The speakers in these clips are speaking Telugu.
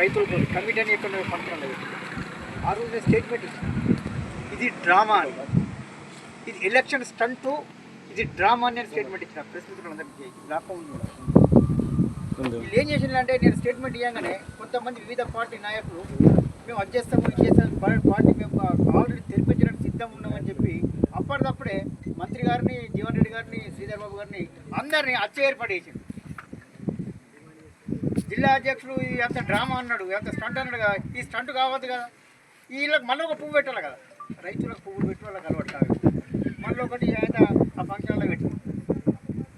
రైతులకు కమిటీ అని ఎక్కడ ఫంక్షన్ లేదు. ఆ రోజు స్టేట్మెంట్ ఇది డ్రామా అని, ఇది ఎలక్షన్ స్టంటు, ఇది డ్రామా అని నేను స్టేట్మెంట్ ఇచ్చిన ప్రెస్ మిత్రులందరికీ. వీళ్ళు ఏం చేసిందంటే, నేను స్టేట్మెంట్ ఇవ్వగానే కొంతమంది వివిధ పార్టీ నాయకులు మేము అది చేస్తాము ఇది చేస్తాము, పార్టీ మేము ఆల్రెడీ తెలిపించడానికి సిద్ధం ఉన్నామని చెప్పి అప్పటిదప్పుడే మంత్రి గారిని, జీవన్ రెడ్డి గారిని, శ్రీధర్ బాబు గారిని అందరినీ ఏర్పాటు చేసింది. జిల్లా అధ్యక్షుడు ఎంత డ్రామా అన్నాడు, ఎంత స్టంట్ అన్నాడు కదా, ఈ స్టంట్ కావద్దు కదా. వీళ్ళకి మళ్ళీ ఒక పువ్వు పెట్టాలి కదా, రైతులకు పువ్వులు పెట్టి వాళ్ళకి అలవాటు కాదు. మళ్ళీ ఒకటి ఆ ఫంక్షన్లో పెట్టి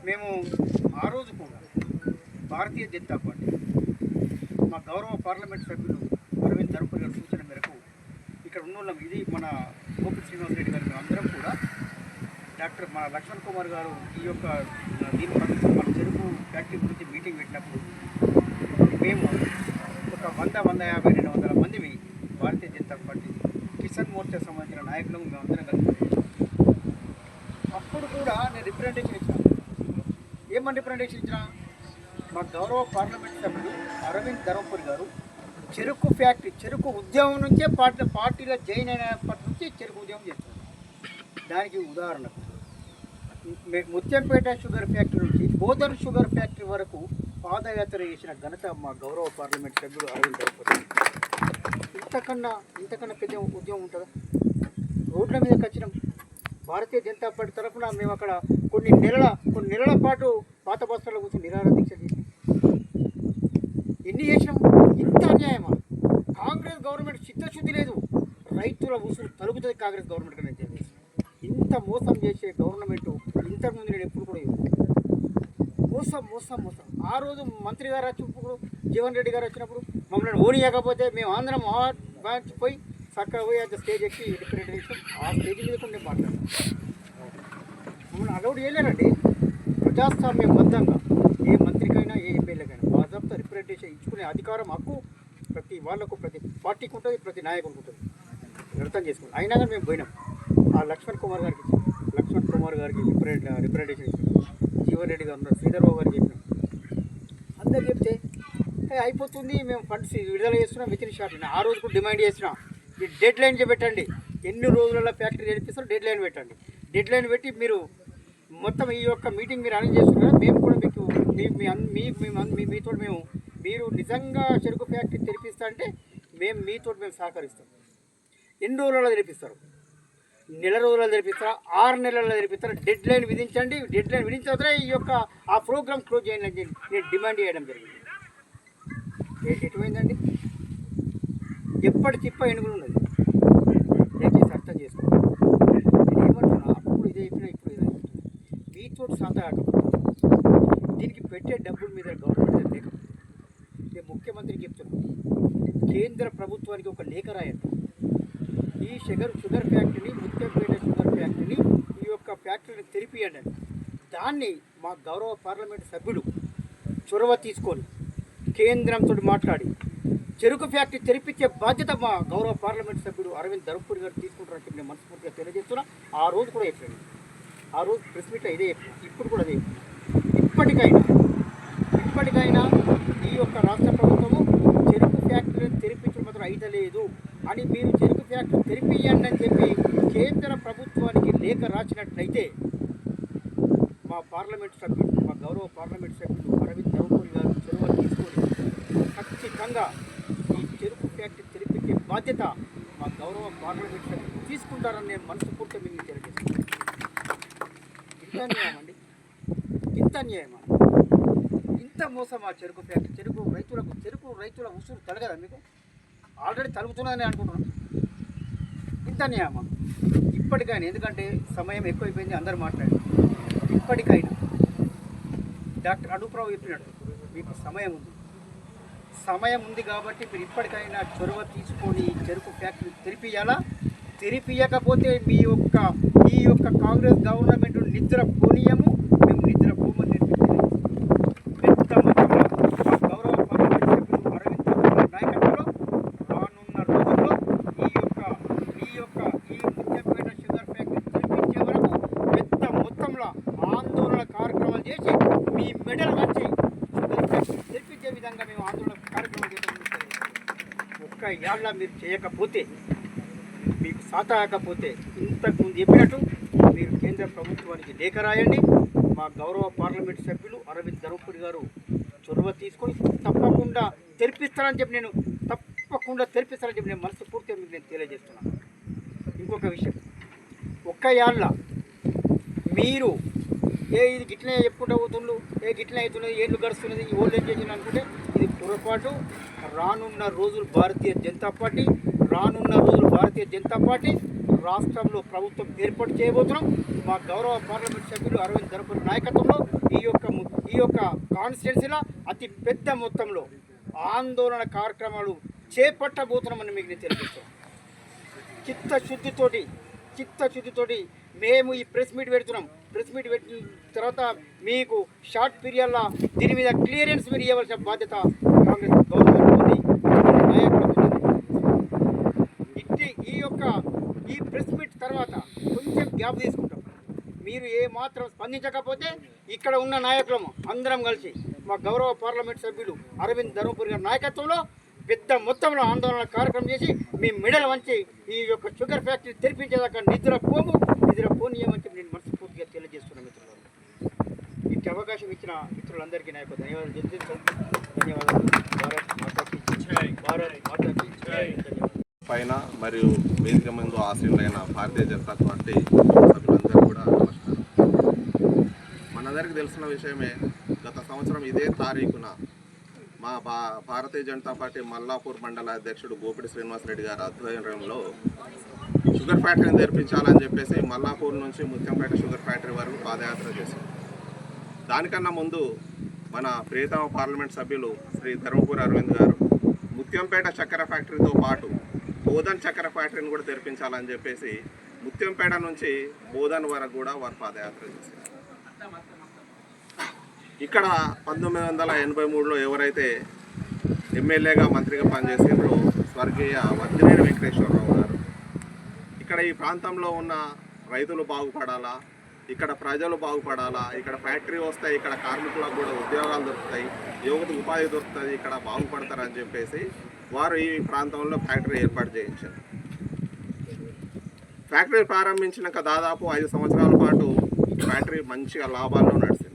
మేము ఆ రోజు కూడా భారతీయ జనతా పార్టీ మా గౌరవ పార్లమెంట్ సభ్యులు అరవింద్ ధర్మపురి గారి సూచన మేరకు ఇక్కడ ఉన్నోళ్ళం, ఇది మన గోపి శ్రీనివాస్ రెడ్డి గారు, మేము అందరం కూడా డాక్టర్ మన లక్ష్మణ్ కుమార్ గారు ఈ యొక్క దీని మన చెరుకు ఫ్యాక్టరీ గురించి మీటింగ్ పెట్టినప్పుడు మేము ఒక 150, 200 మందివి భారతీయ జనతా పార్టీ కిసాన్ మోర్చా సంబంధించిన నాయకులు మేమందరం కలిసి అప్పుడు కూడా నేను రిప్రజెంటేషన్ ఇచ్చిన. ఏమని రిప్రజెంటేషన్ ఇచ్చిన? మా గౌరవ పార్లమెంట్ సభ్యులు అరవింద్ ధర్మపురి గారు చెరుకు ఫ్యాక్టరీ, చెరుకు ఉద్యమం నుంచే పార్టీలో జాయిన్ అయినప్పటి నుంచి చెరుకు ఉద్యమం చేస్తున్నారు. దానికి ఉదాహరణ ముత్యంపేట షుగర్ ఫ్యాక్టరీ నుంచి బోధన్ షుగర్ ఫ్యాక్టరీ వరకు పాదయాత్ర చేసిన ఘనత మా గౌరవ పార్లమెంట్ సభ్యుడు అరవింద్ ధర్మపురి. ఇంతకన్నా పెద్ద ఉద్యమం ఉంటుందా? రోడ్ల మీదకి వచ్చినాం. భారతీయ జనతా పార్టీ తరఫున మేము అక్కడ కొన్ని నెలల పాటు పాత బస్తాల కూర్చొని నిరాహార దీక్ష చేసినాం. ఎన్ని చేసినాం? ఇంత అన్యాయమా? కాంగ్రెస్ గవర్నమెంట్ చిత్తశుద్ధి లేదు. రైతుల ఉసురు తలుపుతుంది కాంగ్రెస్ గవర్నమెంట్ కన్నా. ఇంత మోసం చేసే గవర్నమెంట్ ఇంతకుముందు నేను ఎప్పుడు కూడా మోసం. ఆ రోజు మంత్రి గారు వచ్చినప్పుడు, జీవన్ రెడ్డి గారు వచ్చినప్పుడు మమ్మల్ని ఓనియకపోతే మేము అందరం పోయి చక్కగా పోయి అంత స్టేజ్ ఎక్కి రిప్రజెంటేషన్ ఆ స్టేజ్ మీద కొన్ని మాట్లాడాం. మమ్మల్ని అలౌడ్ చేయలేరండి. ప్రజాస్వామ్యబద్ధంగా ఏ మంత్రికైనా ఏ ఎమ్మెల్యేకైనా బాధ్యత రిప్రజెంటేషన్ ఇచ్చుకునే అధికారం, హక్కు ప్రతి వాళ్ళకు, ప్రతి పార్టీకి ఉంటుంది, ప్రతి నాయకుడికి ఉంటుంది. అర్థం చేసుకోండి. అయినా కానీ మేము పోయినాం. ఆ లక్ష్మణ్ కుమార్ గారికి రిప్రజెంటేషన్ ఇచ్చాం. జీవన్ రెడ్డి గారు ఉన్నారు, శ్రీధర్ బాబు గారికి చెప్పినాం. అందరు చెప్తే అయిపోతుంది, మేము ఫండ్స్ విడుదల చేస్తున్నాం వితిన్ షార్ట్. ఆ రోజు కూడా డిమాండ్ చేసినాం, ఈ డెడ్ లైన్ పెట్టండి, ఎన్ని రోజులలో ఫ్యాక్టరీ నడిపిస్తారో డెడ్ లైన్ పెట్టండి. డెడ్ లైన్ పెట్టి మీరు మొత్తం ఈ యొక్క మీటింగ్ మీరు అరేంజ్ చేస్తున్నారు. మేము కూడా మీకు మీతో మీరు నిజంగా చెరుకు ఫ్యాక్టరీ తెరిపిస్తా అంటే మీతో సహకరిస్తాం. ఎన్ని రోజులలో తెరిపిస్తారు? నెల రోజులలో తెరిపిస్తారా? 6 నెలల్లో తెరిపిస్తారా? డెడ్ లైన్ విధించండి. డెడ్ లైన్ విధించిన తర్వాత ఈ యొక్క ఆ ప్రోగ్రామ్ క్లోజ్ చేయండి అని నేను డిమాండ్ చేయడం జరిగింది. ఎటుపోయిందండి? ఎప్పటి తిప్ప ఎనుగులు ఉన్నది. దయచేసి అర్థం చేసుకోండి. నేను ఏమంటున్నా, అప్పుడు ఇదే చెప్పినా ఇప్పుడు ఇదే మీతో సాధ కాకపోతే దీనికి పెట్టే డబ్బుల మీద గవర్నమెంట్ లేకపోతే నేను ముఖ్యమంత్రికి చెప్తున్నాను, కేంద్ర ప్రభుత్వానికి ఒక లేఖ రాయండి. ఈ షుగర్ ఫ్యాక్టరీని, ముత్యంపేట షుగర్ ఫ్యాక్టరీని, ఈ యొక్క ఫ్యాక్టరీని తెరిపియండి అని. దాన్ని మా గౌరవ పార్లమెంటు సభ్యులు చొరవ తీసుకొని కేంద్రంతో మాట్లాడి చెరుకు ఫ్యాక్టరీ తెరిపించే బాధ్యత మా గౌరవ పార్లమెంట్ సభ్యుడు అరవింద్ ధర్మపురి గారు తీసుకుంటారని నేను మనస్ఫూర్తిగా తెలియజేస్తున్నా. ఆ రోజు కూడా చెప్పాను, ఆ రోజు ప్రెస్ మీట్లో ఇదే చెప్పాను, ఇప్పుడు కూడా అదే. ఇప్పటికైనా ఈ యొక్క రాష్ట్ర ప్రభుత్వము చెరుకు ఫ్యాక్టరీని తెరిపించడం మాత్రం అయితలేదు అని మీరు చెరుకు ఫ్యాక్టరీ తెరిపియండి అని చెప్పి కేంద్ర ప్రభుత్వానికి లేఖ రాసినట్లయితే మా పార్లమెంట్ సభ్యుడు, మా గౌరవ పార్లమెంట్ సభ్యుడు అరవింద్ ధర్మపురి గారు చొరవ తీసుకొని ఖచ్చితంగా ఈ చెరుకు ఫ్యాక్టరీ తెరిపించే బాధ్యత మా గౌరవ పార్లమెంట్ సభ్యులు తీసుకుంటారని నేను మనస్ఫూర్తిగా మీకు తెలియజేస్తాను. ఇంత అన్యాయం అండి, ఇంత అన్యాయమా, ఇంత మోసం. ఆ చెరుకు ఫ్యాక్టరీ చెరుకు రైతుల ఉసురు తలగదా మీకు? ఆల్రెడీ తలుగుతున్నదని అనుకుంటున్నాను. ఇంత అన్యాయమా? ఇప్పటికైనా, ఎందుకంటే సమయం ఎక్కువైపోయింది, అందరూ మాట్లాడారు. ఇప్పటికైనా డాక్టర్ అనూప్రావు చెప్పినట్టు మీకు సమయం ఉంది కాబట్టి మీరు ఇప్పటికైనా చొరవ తీసుకొని చెరుకు ఫ్యాక్టరీ తెరిపియకపోతే ఈ యొక్క కాంగ్రెస్ గవర్నమెంట్ నిద్ర పోనీయము, మేము నిద్ర పోమని పెద్ద మొత్తంలో గౌరవ పార్లమెంట్ సభ్యులు అరవింద్ ధర్మపురి నాయకత్వంలో రానున్న రోజుల్లో ఈ ముత్యంపేట షుగర్ ఫ్యాక్టరీ తెరిపించే వరకు పెద్ద మొత్తంలో ఆందోళన కార్యక్రమాలు చేసి మీ మెడల్ వచ్చి షుగర్ ఫ్యాక్టరీ తెరిపించే విధంగా మేము ఆందోళన కార్యక్రమాలు చేస్తాం. ఏళ్ళ మీరు చేయకపోతే, మీకు సాతాకపోతే ఇంతకుముందు చెప్పినట్టు మీరు కేంద్ర ప్రభుత్వానికి లేఖ రాయండి. మా గౌరవ పార్లమెంట్ సభ్యులు అరవింద్ ధర్మపురి గారు చొరవ తీసుకొని తప్పకుండా తెరిపిస్తారని చెప్పి నేను మనస్ఫూర్తిగా మీకు నేను తెలియజేస్తున్నాను. ఇంకొక విషయం, ఒక్క ఏళ్ళ మీరు ఇది గిట్లనే చెప్పుకుంటూ పోతుండ్రు, గిట్లనే అవుతున్నది, ఏళ్ళు గడుస్తున్నది, ఈ ఓల్డ్ ఏజ్ చేసిన అనుకుంటే ఇది పొరపాటు. రానున్న రోజులు భారతీయ జనతా పార్టీ రాష్ట్రంలో ప్రభుత్వం ఏర్పాటు చేయబోతున్నాం. మా గౌరవ పార్లమెంట్ సభ్యులు అరవింద్ ధర్మపురి నాయకత్వంలో ఈ యొక్క కాన్స్టిట్యున్సీలో అతి పెద్ద మొత్తంలో ఆందోళన కార్యక్రమాలు చేపట్టబోతున్నామని మీకు నేను తెలియజేస్తాను. చిత్తశుద్ధితోటి మేము ఈ ప్రెస్ మీట్ పెడుతున్నాం. ప్రెస్ మీట్ పెట్టిన తర్వాత మీకు షార్ట్ పీరియడ్లో దీని మీద క్లియరెన్స్ మీరు ఇవ్వాల్సిన బాధ్యత కాంగ్రెస్ గవర్నమెంట్ ఉంది, నాయకులకు ఉంది. ఈ ప్రెస్ మీట్ తర్వాత కొంచెం గ్యాప్ తీసుకుంటాం. మీరు ఏమాత్రం స్పందించకపోతే ఇక్కడ ఉన్న నాయకులము అందరం కలిసి మా గౌరవ పార్లమెంట్ సభ్యులు అరవింద్ ధర్మపురి గారి నాయకత్వంలో పెద్ద మొత్తంలో ఆందోళన కార్యక్రమం చేసి మీ మెడల్ వంచి ఈ యొక్క షుగర్ ఫ్యాక్టరీ తెరిపించేదాకా నిద్రపోనీయమని చెప్పి నేను మనస్ఫూర్తిగా తెలియజేస్తున్నాను. మిత్రులు, ఇట్టి అవకాశం ఇచ్చిన మిత్రులందరికీ నా యొక్క ధన్యవాదాలు. ధన్యవాదాలు. భారత్ మాతాకి జై. పైన మరియు వేదిక ముందు ఆశీనులైన భారతీయ జనతా పార్టీ సభ్యులందరూ కూడా నమస్కారం. మనందరికీ తెలిసిన విషయమే, గత సంవత్సరం ఇదే తారీఖున మా భారతీయ జనతా పార్టీ మల్లాపూర్ మండల అధ్యక్షుడు గోపిడి శ్రీనివాసరెడ్డి గారి ఆధ్వర్యంలో షుగర్ ఫ్యాక్టరీని తెరిపించాలని చెప్పేసి మల్లాపూర్ నుంచి ముత్యంపేట షుగర్ ఫ్యాక్టరీ వరకు పాదయాత్ర చేశారు. దానికన్నా ముందు మన ప్రియతమ పార్లమెంట్ సభ్యులు శ్రీ ధర్మపురి అరవింద్ గారు ముత్యంపేట చక్కెర ఫ్యాక్టరీతో పాటు బోధన్ చక్కెర ఫ్యాక్టరీని కూడా తెరిపించాలని చెప్పేసి ముత్యంపేట నుంచి బోధన్ వరకు కూడా వారు పాదయాత్ర చేశారు. ఇక్కడ 1983లో ఎవరైతే ఎమ్మెల్యేగా మంత్రిగా పనిచేసిండ్రో స్వర్గీయ వద్దినేని వెంకటేశ్వరరావు గారు ఇక్కడ ఈ ప్రాంతంలో ఉన్న రైతులు బాగుపడాలా, ఇక్కడ ప్రజలు బాగుపడాలా, ఇక్కడ ఫ్యాక్టరీ వస్తాయి, ఇక్కడ కార్మికులకు కూడా ఉద్యోగాలు దొరుకుతాయి, యువతకు ఉపాధి దొరుకుతుంది, ఇక్కడ బాగుపడతారని చెప్పేసి వారు ఈ ప్రాంతంలో ఫ్యాక్టరీ ఏర్పాటు చేయించారు. ఫ్యాక్టరీ ప్రారంభించినాక దాదాపు 5 సంవత్సరాల పాటు ఫ్యాక్టరీ మంచిగా లాభాల్లో నడిచింది.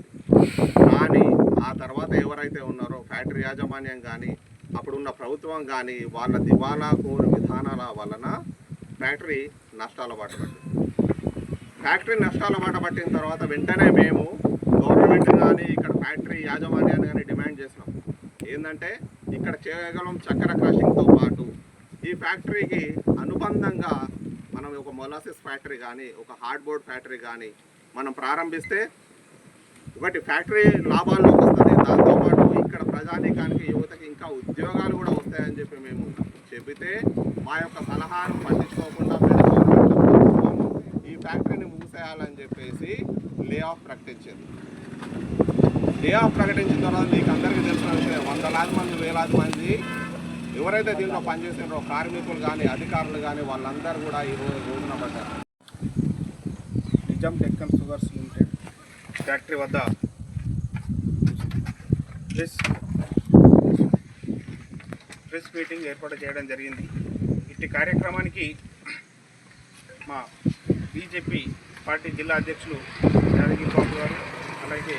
కానీ ఆ తర్వాత ఎవరైతే ఉన్నారో ఫ్యాక్టరీ యాజమాన్యం కానీ అప్పుడున్న ప్రభుత్వం కానీ వాళ్ళ దివాలా కోరు విధానాల వలన ఫ్యాక్టరీ నష్టాల బాట పట్టిన తర్వాత వెంటనే మేము గవర్నమెంట్ కానీ ఇక్కడ ఫ్యాక్టరీ యాజమాన్యాన్ని కానీ డిమాండ్ చేసినాం. ఏంటంటే ఇక్కడ కేవలం చక్కెర క్రషింగ్తో పాటు ఈ ఫ్యాక్టరీకి అనుబంధంగా మనం ఒక మొలాసిస్ ఫ్యాక్టరీ కానీ ఒక హార్డ్బోర్డ్ ఫ్యాక్టరీ కానీ మనం ప్రారంభిస్తే ఒకటి ఫ్యాక్టరీ లాభాల్లోకి వస్తుంది, దాంతోపాటు ఇక్కడ ప్రజానీకానికి యువతకి ఇంకా ఉద్యోగాలు కూడా వస్తాయని చెప్పి మేము చెబితే మా యొక్క సలహాను పట్టించుకోకుండా ఈ ఫ్యాక్టరీని మూసేయాలని చెప్పేసి లే ఆఫ్ ప్రకటించింది. లే ఆఫ్ ప్రకటించిన తర్వాత మీకు అందరికీ తెలిసిన విషయం, వందలాది మంది వేలాది మంది ఎవరైతే దీంట్లో పనిచేసినారో కార్మికులు కానీ అధికారులు కానీ వాళ్ళందరూ కూడా ఈ రోజున పడ్డారు. Nizam Deccan sugars limited factory వద్ద ప్రెస్ మీటింగ్ ఏర్పాటు చేయడం జరిగింది. ఇట్టి కార్యక్రమానికి మా బీజేపీ పార్టీ జిల్లా అధ్యక్షులు యాదగిరి బాబు గారు, అలాగే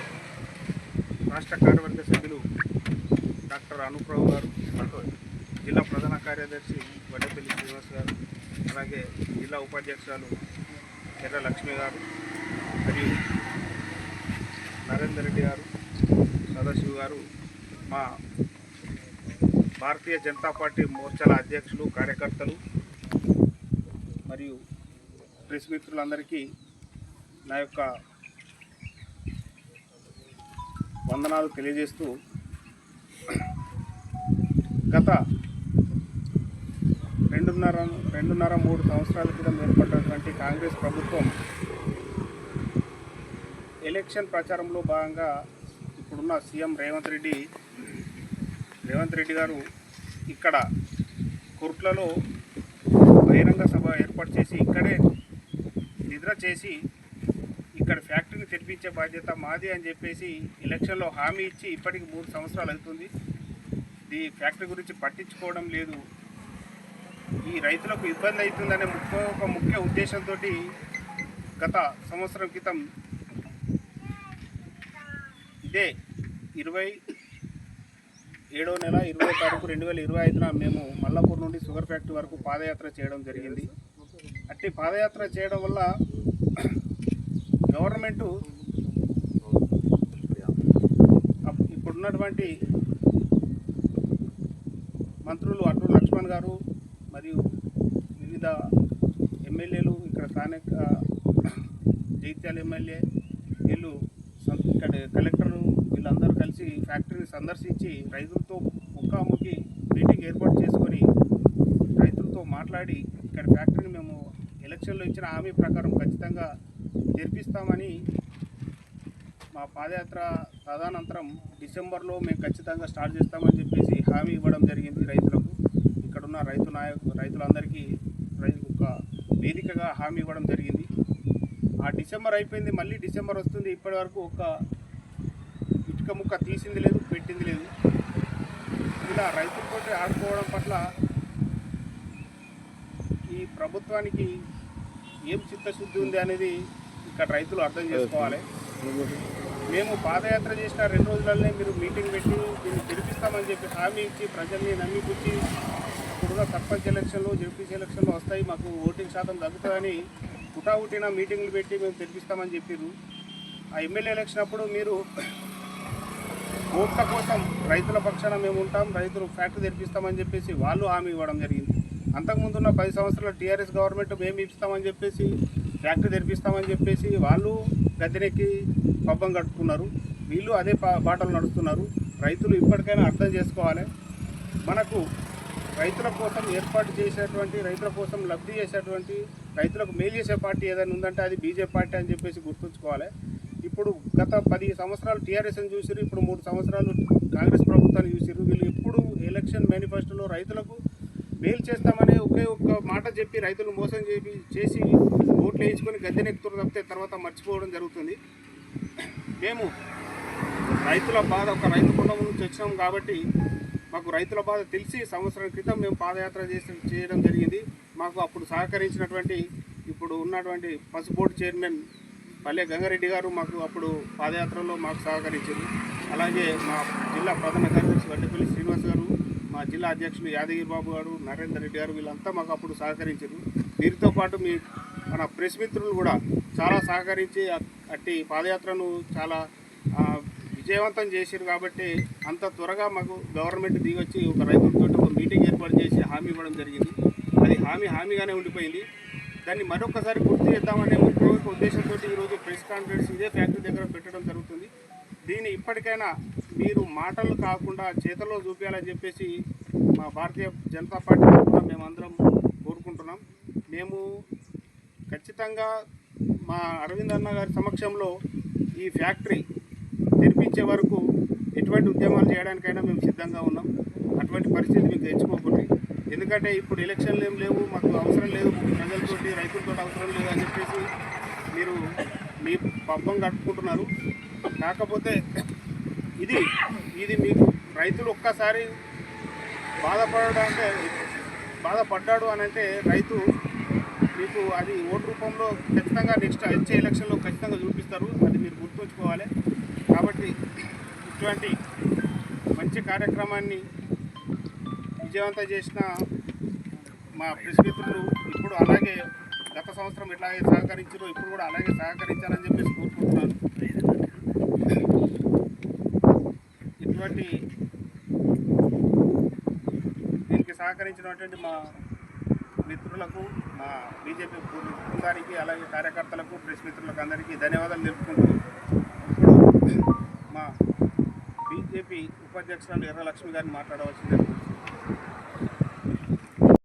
రాష్ట్ర కార్యవర్గ సభ్యులు డాక్టర్ అనుప్రభు గారు, జిల్లా ప్రధాన కార్యదర్శి వడ్డపల్లి శ్రీనివాస్ గారు, అలాగే జిల్లా ఉపాధ్యక్షురాలు ఎర్ర లక్ష్మి గారు మరియు నరేందర్ రెడ్డి గారు, సదాశివ్ గారు, మా భారతీయ జనతా పార్టీ మోర్చాల అధ్యక్షులు, కార్యకర్తలు మరియు ప్రెస్ మిత్రులందరికీ నా యొక్క వందనాలు తెలియజేస్తూ, గత 2.5-3 సంవత్సరాల క్రితం ఏర్పడినటువంటి కాంగ్రెస్ ప్రభుత్వం ఎలక్షన్ ప్రచారంలో భాగంగా ఇప్పుడున్న సీఎం రేవంత్ రెడ్డి గారు ఇక్కడ కుర్ట్లలో బహిరంగ సభ ఏర్పాటు చేసి ఇక్కడే నిద్ర చేసి ఇక్కడ ఫ్యాక్టరీని తెరిపించే బాధ్యత మాది అని చెప్పేసి ఎలక్షన్లో హామీ ఇచ్చి ఇప్పటికి 3 సంవత్సరాలు అవుతుంది. ఈ ఫ్యాక్టరీ గురించి పట్టించుకోవడం లేదు. ఈ రైతులకు ఇబ్బంది అవుతుందనే ఒక ముఖ్య ఉద్దేశంతో గత సంవత్సరం క్రితం ఇదే 27వ నెల 20వ తారీఖు 2025న మేము మల్లాపూర్ నుండి షుగర్ ఫ్యాక్టరీ వరకు పాదయాత్ర చేయడం జరిగింది. అట్టి పాదయాత్ర చేయడం వల్ల గవర్నమెంటు ఇప్పుడున్నటువంటి మంత్రులు అటూరు లక్ష్మణ్ గారు మరియు వివిధ ఎమ్మెల్యేలు, ఇక్కడ స్థానిక జైత్యాల ఎమ్మెల్యే, వీళ్ళు ఇక్కడ కలెక్టరు, వీళ్ళందరూ కలిసి ఫ్యాక్టరీని సందర్శించి రైతులతో ముఖాముఖి మీటింగ్ ఏర్పాటు చేసుకొని రైతులతో మాట్లాడి ఇక్కడ ఫ్యాక్టరీని మేము ఎలక్షన్లో ఇచ్చిన హామీ ప్రకారం ఖచ్చితంగా తెరిపిస్తామని మా పాదయాత్ర తదనంతరం డిసెంబర్లో మేము ఖచ్చితంగా స్టార్ట్ చేస్తామని చెప్పేసి హామీ ఇవ్వడం జరిగింది రైతులకు. ఇక్కడున్న రైతులందరికీ ఒక వేదికగా హామీ ఇవ్వడం జరిగింది. ఆ డిసెంబర్ అయిపోయింది, మళ్ళీ డిసెంబర్ వస్తుంది, ఇప్పటి వరకు ఒక ఇటుక ముక్క తీసింది లేదు, పెట్టింది లేదు. ఇలా రైతులతో ఆడుకోవడం పట్ల ఈ ప్రభుత్వానికి ఏం చిత్తశుద్ధి ఉంది అనేది ఇక్కడ రైతులు అర్థం చేసుకోవాలి. మేము పాదయాత్ర చేసిన 2 రోజులనే మీరు మీటింగ్ పెట్టి దీన్ని తెరిపిస్తామని చెప్పి హామీ ఇచ్చి ప్రజల్ని నమ్మిపుచ్చి ఇప్పుడున్న సర్పంచ్ ఎలక్షన్లు, జెడ్పీసీ ఎలక్షన్లు వస్తాయి, మాకు ఓటింగ్ శాతం తగ్గుతుందని పుటావుటిన మీటింగ్లు పెట్టి మేము తెరిపిస్తామని చెప్పారు. ఆ ఎమ్మెల్యే ఎలక్షన్ అప్పుడు మీరు ఓట్ల కోసం రైతుల పక్షాన మేము ఉంటాం, రైతులు ఫ్యాక్టరీ తెరిపిస్తామని చెప్పేసి వాళ్ళు హామీ ఇవ్వడం జరిగింది. అంతకుముందున్న 10 సంవత్సరాల టీఆర్ఎస్ గవర్నమెంట్ మేము ఇస్తామని చెప్పేసి ఫ్యాక్టరీ తెరిపిస్తామని చెప్పేసి వాళ్ళు గద్దెనెక్కి పబ్బం కట్టుకున్నారు. వీళ్ళు అదే బాటలు నడుస్తున్నారు. రైతులు ఇప్పటికైనా అర్థం చేసుకోవాలి. మనకు రైతుల కోసం ఏర్పాటు చేసేటువంటి, రైతుల కోసం లబ్ధి చేసేటువంటి, రైతులకు మేలు చేసే పార్టీ ఏదైనా ఉందంటే అది బీజేపీ పార్టీ అని చెప్పేసి గుర్తుంచుకోవాలి. ఇప్పుడు గత 10 సంవత్సరాలు టీఆర్ఎస్ని చూసిరు, ఇప్పుడు 3 సంవత్సరాలు కాంగ్రెస్ ప్రభుత్వాన్ని చూసిరు. వీళ్ళు ఎప్పుడు ఎలక్షన్ మేనిఫెస్టోలో రైతులకు మేలు చేస్తామని ఒకే ఒక్క మాట చెప్పి రైతులు మోసం చేసి ఓట్లు వేయించుకొని గద్దెనెక్కుతారు తప్పితే తర్వాత మర్చిపోవడం జరుగుతుంది. మేము రైతుల బాధ, ఒక రైతు కుటుంబం నుంచి వచ్చినాం కాబట్టి మాకు రైతుల బాధ తెలిసి సంవత్సరం క్రితం మేము పాదయాత్ర చేయడం జరిగింది. మాకు అప్పుడు సహకరించినటువంటి ఇప్పుడు ఉన్నటువంటి పసు బోర్డు చైర్మన్ పల్లె గంగారెడ్డి గారు మాకు అప్పుడు పాదయాత్రలో మాకు సహకరించారు. అలాగే మా జిల్లా ప్రధాన కార్యదర్శి వడ్డేపల్లి శ్రీనివాస్ గారు, మా జిల్లా అధ్యక్షులు యాదగిరి బాబు గారు, నరేందర్ రెడ్డి గారు, వీళ్ళంతా మాకు అప్పుడు సహకరించారు. వీరితో పాటు మన ప్రెస్ మిత్రులు కూడా చాలా సహకరించి అట్టి పాదయాత్రను చాలా విజయవంతం చేశారు. కాబట్టి అంత త్వరగా మాకు గవర్నమెంట్ దిగొచ్చి ఒక రైతులతో ఒక మీటింగ్ ఏర్పాటు చేసి హామీ ఇవ్వడం జరిగింది. అది హామీగానే ఉండిపోయింది. దాన్ని మరొకసారి గుర్తు చేద్దామనే ముఖ్య ఉద్దేశంతో ఈరోజు ప్రెస్ కాన్ఫరెన్స్ ఇదే ఫ్యాక్టరీ దగ్గర పెట్టడం జరుగుతుంది. దీన్ని ఇప్పటికైనా మీరు మాటలు కాకుండా చేతల్లో చూపించాలని చెప్పేసి మా భారతీయ జనతా పార్టీ తరఫున మేమందరం కోరుకుంటున్నాం. మేము ఖచ్చితంగా మా అరవింద్ అన్న గారి సమక్షంలో ఈ ఫ్యాక్టరీ తెరిపించే వరకు ఎటువంటి ఉద్యమాలు చేయడానికైనా మేము సిద్ధంగా ఉన్నాం. అటువంటి పరిస్థితి మీకు తెచ్చుకోకూడదు. ఎందుకంటే ఇప్పుడు ఎలక్షన్లు ఏం లేవు, మాకు అవసరం లేదు, ప్రజలతోటి రైతులతో అవసరం లేదు అని చెప్పేసి మీరు మీ పబ్బం కట్టుకుంటున్నారు. కాకపోతే ఇది మీకు రైతులు ఒక్కసారి బాధపడ్డాడు అని అంటే రైతు మీకు అది ఓటు రూపంలో ఖచ్చితంగా నెక్స్ట్ వచ్చే ఎలక్షన్లో ఖచ్చితంగా చూపిస్తారు. అది మీరు గుర్తుంచుకోవాలి. కాబట్టి ఇటువంటి మంచి కార్యక్రమాన్ని విజయవంతం చేసిన మా ప్రెస్ మిత్రులు ఇప్పుడు అలాగే గత సంవత్సరం ఎట్లాగే సహకరించారో ఇప్పుడు కూడా అలాగే సహకరించాలని చెప్పేసి కోరుకుంటున్నాను. ఇటువంటి దీనికి సహకరించినటువంటి మా మిత్రులకు, మా బీజేపీ బృందానికి, అలాగే కార్యకర్తలకు, ప్రెస్ మిత్రులకు అందరికీ ధన్యవాదాలు తెలుపుకుంటూ ఇప్పుడు మా బీజేపీ ఉపాధ్యక్షురాలు ఎర్ర లక్ష్మి గారిని మాట్లాడవలసింది.